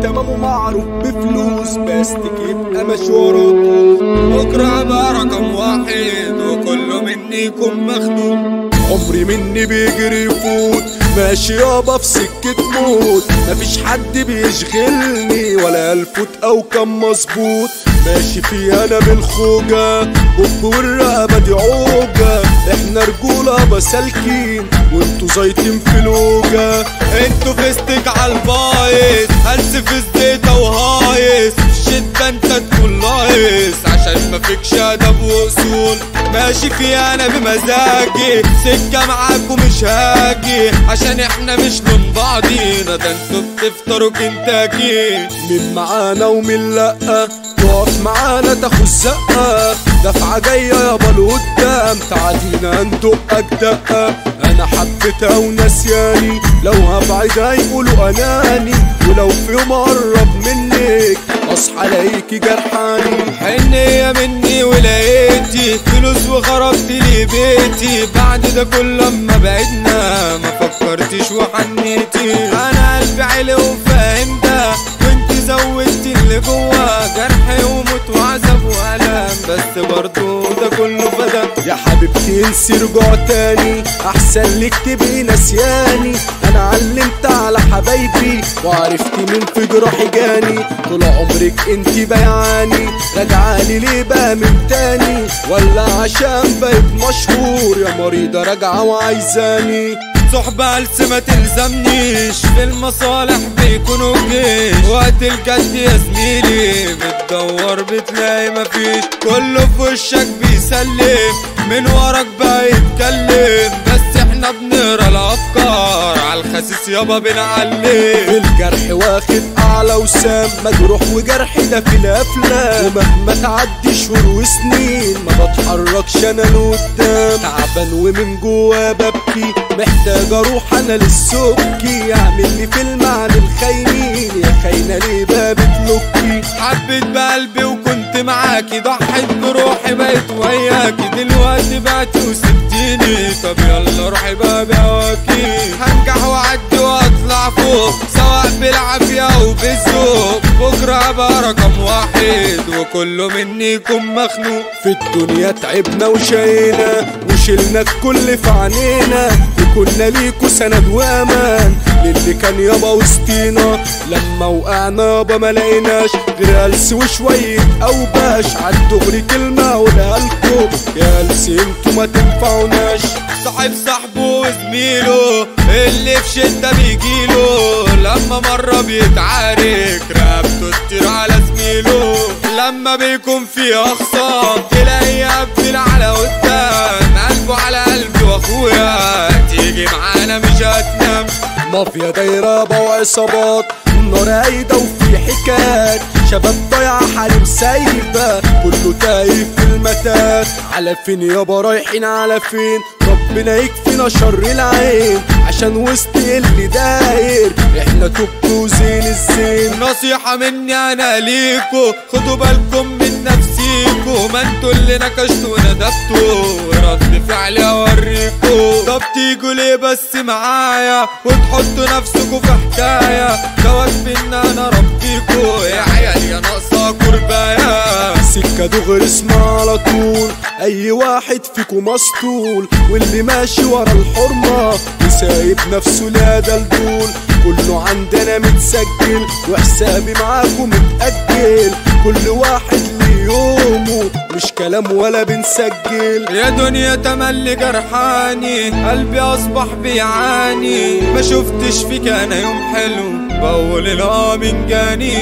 تمام ومعروف بفلوس باستك يبقى مشواركوا. بكرة بقى رقم واحد وكله مني يكون مخنوق. عمري مني بيجري يفوت ماشي يابا في سكة موت. مفيش حد بيشغلني ولا الفوت او كان مظبوط. ماشي في انا بالخوجة بوب والرقبة دي عوجة. احنا رجولة بسالكين وانتوا زيتين في الوجة. انتوا فيستك عالبايظ هلس في الزيتة وهايص. الشدة انت تكون لايص عشان مفيكش ادب واصول. ماشي في انا بمزاجي سكة معاكم مش هاجي عشان احنا مش من بعضينا. ده انتوا بتفطروا كنتاكي. مين معانا ومين لأ تقف معانا تاخد زقة. دفعة جاية يابا لقدام تعالينا ندقك دقة. انا حبيتها ونسياني لو هبعد هيقولوا اناني. ولو في يوم اقرب منك اصحى الاقيكي جرحاني. حنية مني ولقيتي فلوس وخربت لي بيتي. بعد ده كله لما بعدنا ما فكرتش وحنيتي. انا قلبي عالي وفاهم ده وانت زودتي اللي جوا. جرح وموت وعذاب والام بس برضو ده كله فدا. يا حبيبتي انسي رجوع تاني احسن لك تبقي نسياني. انا علمت على حبايبي وعرفت مين في جراحي جاني. طول عمرك انتي بيعاني راجعالي ليه بقى من تاني. ولا عشان بقيت مشهور يا مريضة راجعة وعايزاني. صحبة هلس ما تلزمنيش في المصالح بيكونوا جيش. وقت الجد يا زميلي بتدور بتلاقي مفيش. كله في وشك بيسلم من وراك بقى يتكلم. بس احنا بنقرا الافكار عالخسيس يابا بنعلم. الجرح واخد اعلى وسام مجروح وجرحي ده في الافلام. ومهما تعدي شهور وسنين ما بتحركش انا لقدام. تعبان ومن جوا ببكي محتاج اروح انا للسبكي. اعمل لي فيلم عن الخاينين يا خاينه ليه بقى بتلوكي. حبيت بقلبي وكنت معاكي ضحيت بروحي بقيت وياكي. دلوقتي بعتي وسبتيني طب يلا روحي بقى بهواكي. هنجح واعدي واطلع فوق سواء بالعافيه او بالذوق. بكره بقى رقم واحد وكله مني يكون مخنوق. في الدنيا تعبنا وشقينا وشلنا الكل في عينينا. وكنا ليكوا سند وامان للي كان يابا وسطينا. لما وقعنا يابا ما لقيناش غير هلس وشويه اوباش. عالدغري كلمه اقولها لكم يا هلس انتوا ما تنفعوناش. صاحب صاحبه وزميله اللي في شده بيجيله. لما مره بيتعارك رقبته تطير على زميله. لما بيكون في اخصام تلاقيه قبل على قدام. قلبه على قلبي واخويا تيجي معانا مش هتنام. مافيا دايره وعصابات النار قايده وفي حكايات. شباب ضايعه حريم سايبه كله تايه في المتاهات. على فين يابا رايحين على فين؟ ربنا يكفينا شر العين عشان وسط اللي داير احنا توب وزين الزين. نصيحة مني انا ليكو خدوا بالكم من نفسيكو. ما انتوا اللي نكشتوا وندبتوا ورد فعلي اوريكو. طب تيجوا ليه بس معايا وتحطوا نفسكوا في حكاية. ده واجبي ان انا ربيكو يا عيال يا ناقصة كرباية. سكة دغري اسمها على طول اي واحد فيكو مسطول. واللي ماشي ورا الحرمة وسايب نفسه لا دلدول. كله عندنا متسجل وحسابي معاكم متأجل. كل واحد ليه يومه مش كلام ولا بنسجل. يا دنيا تملي جرحاني قلبي اصبح بيعاني. ما شفتش فيك انا يوم حلو بقول من جاني.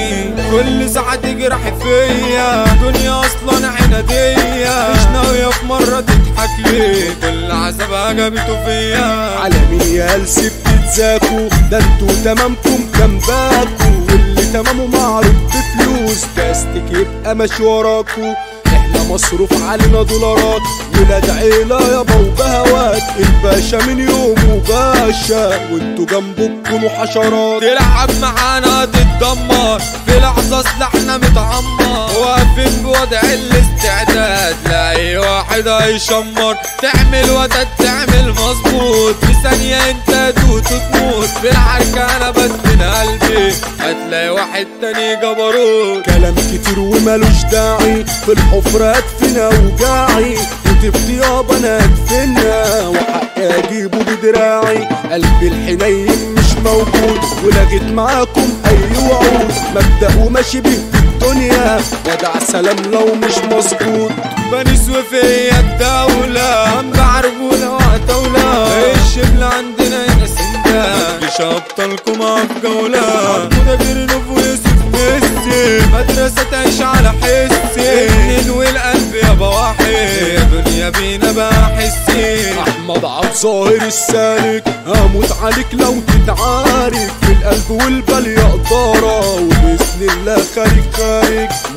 كل ساعة تجرح فيا دنيا اصلا عنادية. مش ناوية في مرة تضحك لي كل عذابها جابته فيا. على مين يا هلس بتتزاكوا؟ ده انتوا تمامكم جنباكوا. واللي تمامه معروف بفلوس باستك يبقى ماشي وراكوا. احنا مصروف علينا دولارات ولاد عيلة يابا وبهوات. الباشا من يومه باشا وانتوا جنبه تكونوا حشرات. تلعب معانا تتدمر في لحظة سلاحنا متعمر. واقفين بوضع الاستعداد لأي واحد هيشمر. تعمل وداد تعمل مظبوط في ثانية انت تموت. في العركة انا بدفن قلبي ماشي هتلاقي واحد تاني جبروت. كلام كتير ومالوش داعي، في الحفرة ادفن اوجاعي، وتبت يابا انا ادفنها وحقي اجيبه بدراعي. قلبي الحنين مش موجود ولغيت معاكم اي وعود، مبدأ وماشي بيه في الدنيا ودع سلام لو مش مظبوط. بني سويفية الدولة منبع رجولة وعتاولة، الشبل عندنا هنا سندان مش ابطالكم في جولة. عبودة جرنوف ويوسف ميسي مدرسة تعيش على حسي، النين والقلب يابا واحد يا دنيا بينا بقى حسي. احمد عبد ظاهر السالك هموت عليك لو تتعارك، في القلب والبال يا قدارة وبإذن الله خارج.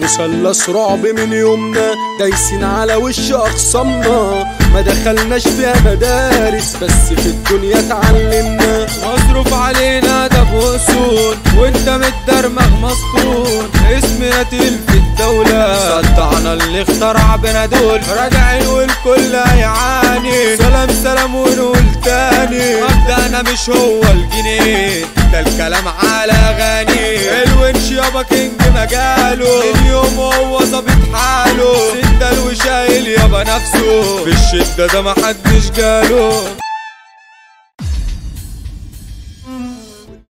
مثلث رعب من يومنا دايسين على وش اخصامنا، ما دخلناش فيها مدارس بس في الدنيا اتعلمنا. مصروف علينا ده بوصول وانت متدرمغ مسطول، اسمنا تقيل في الدولة صدعنا اللي اخترع بنا دول، راجعين والكل هيعاني. سلام سلام ونقول تاني مبدأنا مش هو الجنيه، ده الكلام على اغاني. الونش يابا كينج مجاله اليوم هو ظابط حاله، سندل وشايل يابا نفسه في الشدة ده محدش جاله.